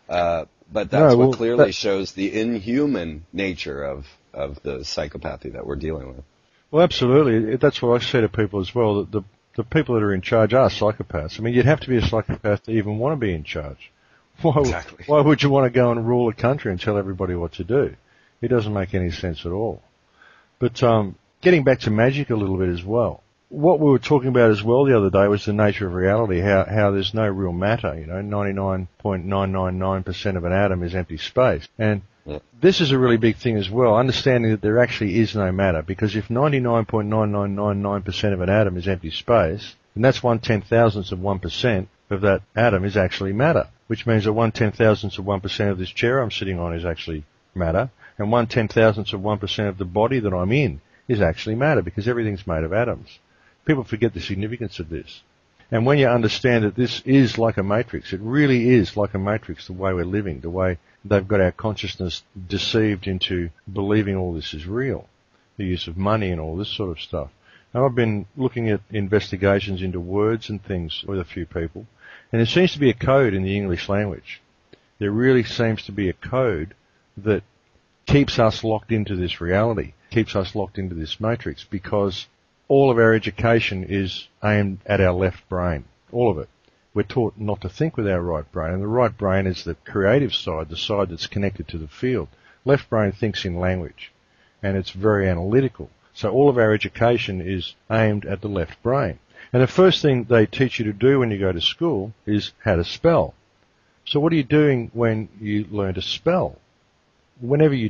But that's what clearly shows the inhuman nature of the psychopathy that we're dealing with. Well, absolutely. That's what I say to people as well, that the people that are in charge are psychopaths. I mean, you'd have to be a psychopath to even want to be in charge. Exactly. Why would you want to go and rule a country and tell everybody what to do? It doesn't make any sense at all. But getting back to magic a little bit as well, what we were talking about as well the other day was the nature of reality, how there's no real matter. 99.999% of an atom is empty space. And this is a really big thing as well, understanding that there actually is no matter, because if 99.9999% of an atom is empty space, then that's 1/10,000th of 1% of that atom is actually matter, which means that 1/10,000th of 1% of this chair I'm sitting on is actually matter, and 1/10,000th of 1% of the body that I'm in is actually matter, because everything's made of atoms. People forget the significance of this. And when you understand that this is like a matrix, it really is like a matrix, the way we're living, the way they've got our consciousness deceived into believing all this is real, the use of money and all this sort of stuff. Now, I've been looking at investigations into words and things with a few people, and there seems to be a code in the English language. There really seems to be a code that keeps us locked into this reality, keeps us locked into this matrix, because all of our education is aimed at our left brain, all of it. We're taught not to think with our right brain, and the right brain is the creative side, the side that's connected to the field. Left brain thinks in language, and it's very analytical. So all of our education is aimed at the left brain. And the first thing they teach you to do when you go to school is how to spell. So what are you doing when you learn to spell? Whenever we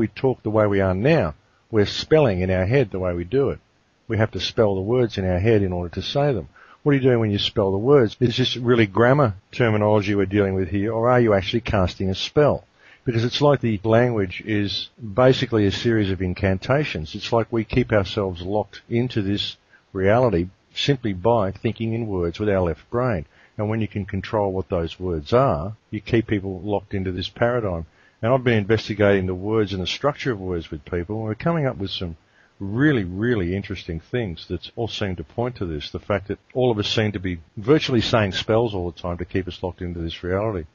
talk the way we are now, we're spelling in our head the way we do it. We have to spell the words in our head in order to say them. What are you doing when you spell the words? Is this really grammar terminology we're dealing with here, or are you actually casting a spell? Because it's like the language is basically a series of incantations. It's like we keep ourselves locked into this reality simply by thinking in words with our left brain. And when you can control what those words are, you keep people locked into this paradigm. And I've been investigating the words and the structure of words with people, and we're coming up with some really, really interesting things that all seem to point to this, the fact that all of us seem to be virtually saying spells all the time to keep us locked into this reality.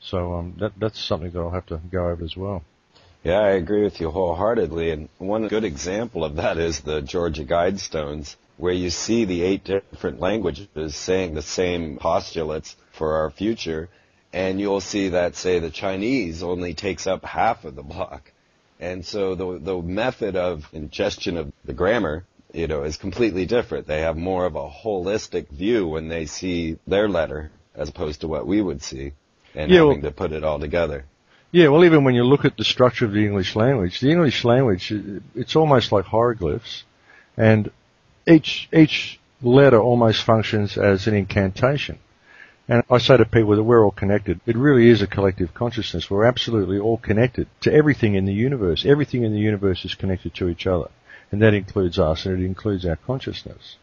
So that's something that I'll have to go over as well. Yeah, I agree with you wholeheartedly, and one good example of that is the Georgia Guidestones, where you see the 8 different languages saying the same postulates for our future, and you'll see that, say, the Chinese only takes up half of the block. And so the method of ingestion of the grammar, is completely different. They have more of a holistic view when they see their letter as opposed to what we would see, and having to put it all together. Yeah, well, even when you look at the structure of the English language, it's almost like hieroglyphs, and each letter almost functions as an incantation. And I say to people that we're all connected. It really is a collective consciousness. We're absolutely all connected to everything in the universe. Everything in the universe is connected to each other. And that includes us, and it includes our consciousness.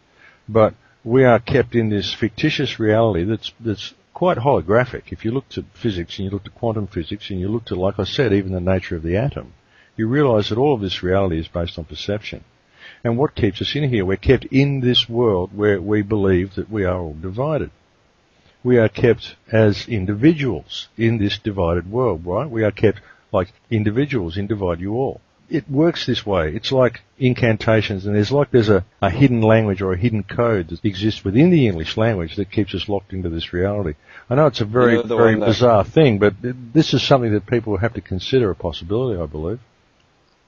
But we are kept in this fictitious reality that's quite holographic. If you look to physics, and you look to quantum physics, and you look to, like I said, even the nature of the atom, you realize that all of this reality is based on perception. And what keeps us in here? We're kept in this world where we believe that we are all divided. We are kept as individuals in this divided world, right? We are kept like individuals in Divide You All. It works this way. It's like incantations, and there's a hidden language or a hidden code that exists within the English language that keeps us locked into this reality. I know it's a very bizarre thing, but this is something that people have to consider a possibility, I believe.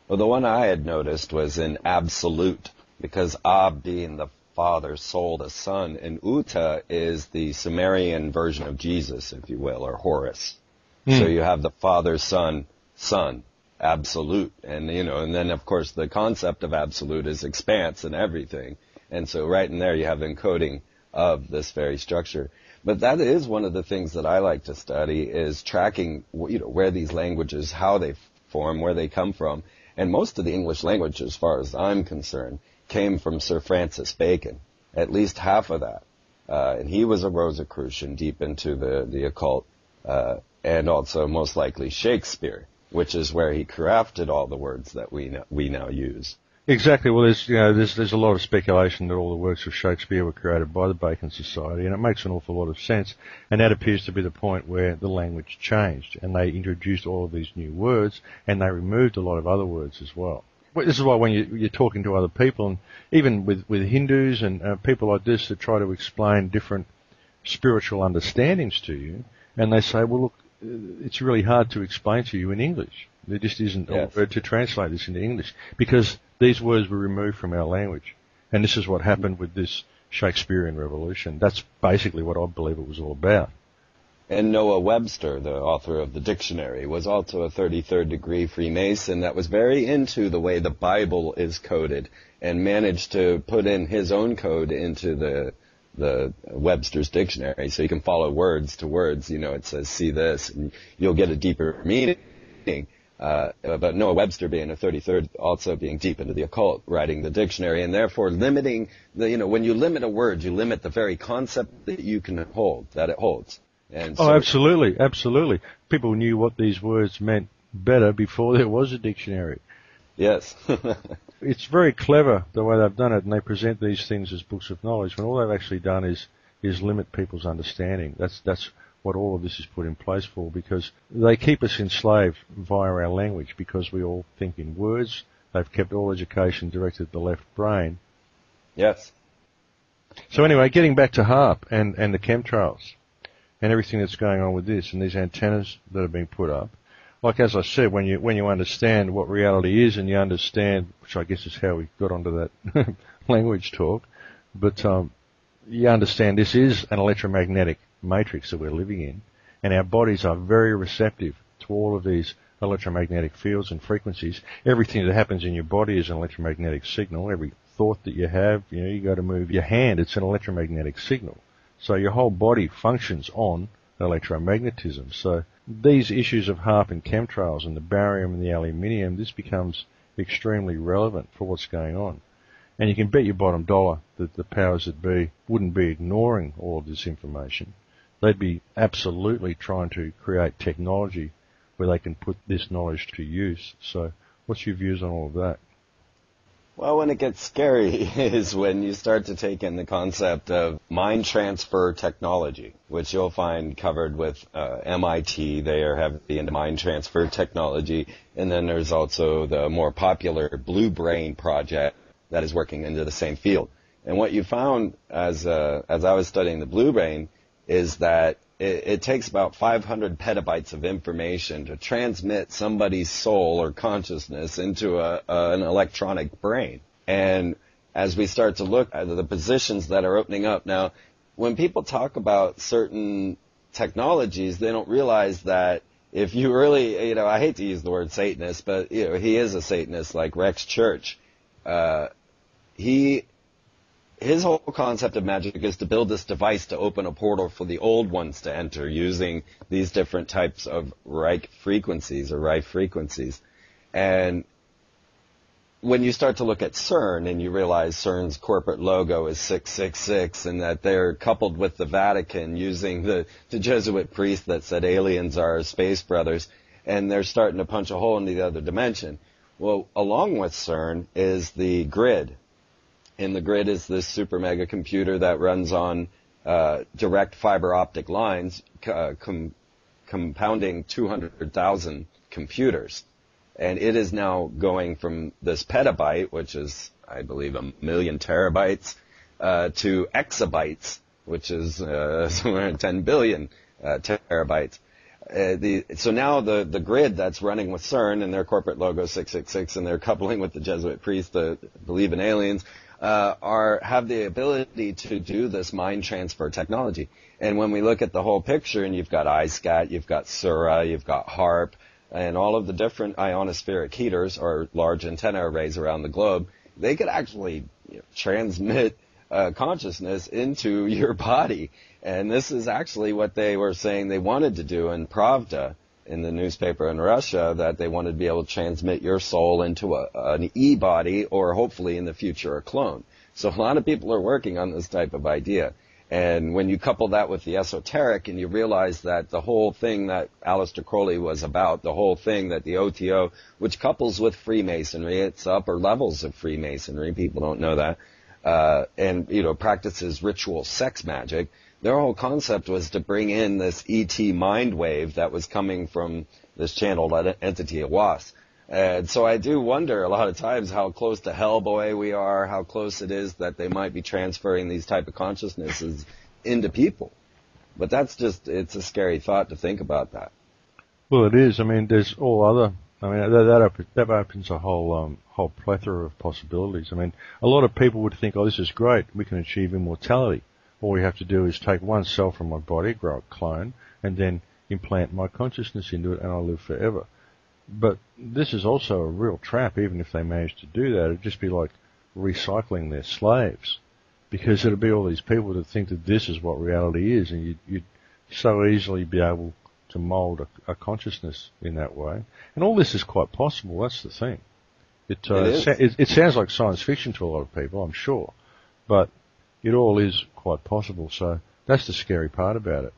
Well, the one I had noticed was in absolute, because Ab being the Father, Soul, the Son, and Uta is the Sumerian version of Jesus, if you will, or Horus. So you have the Father, Son, absolute. And, and then, of course, the concept of absolute is expanse and everything. And so right in there you have the encoding of this very structure. But that is one of the things that I like to study, is tracking, where these languages, how they form, where they come from. And most of the English language, as far as I'm concerned, came from Sir Francis Bacon, at least half of that. And he was a Rosicrucian, deep into the occult, and also most likely Shakespeare, which is where he crafted all the words that we now use. Exactly. Well, there's a lot of speculation that all the works of Shakespeare were created by the Bacon Society, and it makes an awful lot of sense. And that appears to be the point where the language changed, and they introduced all of these new words, and they removed a lot of other words as well. This is why when you're talking to other people, and even with Hindus and people like this that try to explain different spiritual understandings to you, and they say, well, look, it's really hard to explain to you in English. There just isn't a word to translate this into English because these words were removed from our language. And this is what happened with this Shakespearean revolution. That's basically what I believe it was all about. And Noah Webster, the author of the dictionary, was also a 33rd degree Freemason that was very into the way the Bible is coded and managed to put in his own code into the Webster's dictionary so you can follow words to words. It says, see this, and you'll get a deeper meaning. But Noah Webster being a 33rd, also being deep into the occult, writing the dictionary, and therefore limiting when you limit a word, you limit the very concept that you can hold, that it holds. And so absolutely. People knew what these words meant better before there was a dictionary. Yes. It's very clever the way they've done it, and they present these things as books of knowledge when all they've actually done is limit people's understanding. That's what all of this is put in place for, because they keep us enslaved via our language because we all think in words. They've kept all education directed at the left brain. Yes. So anyway, getting back to HARP and the chemtrails and everything that's going on with this and these antennas that are being put up, like as I said, when you understand what reality is and you understand, which I guess is how we got onto that language talk, but you understand this is an electromagnetic matrix that we're living in, and our bodies are very receptive to all of these electromagnetic fields and frequencies. Everything that happens in your body is an electromagnetic signal. Every thought that you have, you go to move your hand, it's an electromagnetic signal. So your whole body functions on electromagnetism. So these issues of HARP and chemtrails and the barium and the aluminium, this becomes extremely relevant for what's going on. And you can bet your bottom dollar that the powers that be wouldn't be ignoring all of this information. They'd be absolutely trying to create technology where they can put this knowledge to use. So what's your views on all of that? Well, when it gets scary is when you start to take in the concept of mind transfer technology, which you'll find covered with MIT. They are heavy into mind transfer technology. And then there's also the more popular Blue Brain project that is working into the same field. And what you found as I was studying the Blue Brain is that it takes about 500 petabytes of information to transmit somebody's soul or consciousness into an electronic brain. And as we start to look at the positions that are opening up now, when people talk about certain technologies, they don't realize that if you really, I hate to use the word Satanist, but he is a Satanist like Rex Church. His whole concept of magic is to build this device to open a portal for the old ones to enter using these different types of Reich frequencies. And when you start to look at CERN and you realize CERN's corporate logo is 666 and that they're coupled with the Vatican using the Jesuit priest that said aliens are our space brothers, and they're starting to punch a hole in the other dimension. Well, along with CERN is the grid. And the grid is this super mega computer that runs on direct fiber optic lines, compounding 200,000 computers. And it is now going from this petabyte, which is, I believe, 1 million terabytes, to exabytes, which is somewhere in 10 billion terabytes. So now the grid that's running with CERN and their corporate logo 666 and they're coupling with the Jesuit priests that believe in aliens, have the ability to do this mind transfer technology. And when we look at the whole picture, and you've got iSCAT, you've got Sura, you've got HARP, and all of the different ionospheric heaters or large antenna arrays around the globe, they could actually transmit consciousness into your body. And this is actually what they were saying they wanted to do in Pravda, in the newspaper in Russia, that they wanted to be able to transmit your soul into an e-body or hopefully in the future a clone. So a lot of people are working on this type of idea. And when you couple that with the esoteric and you realize that the whole thing that Aleister Crowley was about, the whole thing that the OTO, which couples with Freemasonry, it's upper levels of Freemasonry, people don't know that, and, practices ritual sex magic, their whole concept was to bring in this ET mind wave that was coming from this channeled entity of Was. And so I do wonder a lot of times how close to Hellboy we are, how close it is that they might be transferring these type of consciousnesses into people. But it's a scary thought to think about that. Well, it is. I mean, there's all other, that opens a whole plethora of possibilities. I mean, a lot of people would think, oh, this is great, we can achieve immortality. All we have to do is take one cell from my body, grow a clone, and then implant my consciousness into it, and I'll live forever. But this is also a real trap, even if they manage to do that. It'd just be like recycling their slaves, because it'd be all these people that think that this is what reality is, and you'd so easily be able to mould a consciousness in that way. And all this is quite possible, that's the thing. It sounds like science fiction to a lot of people, I'm sure, but it all is quite possible, so that's the scary part about it.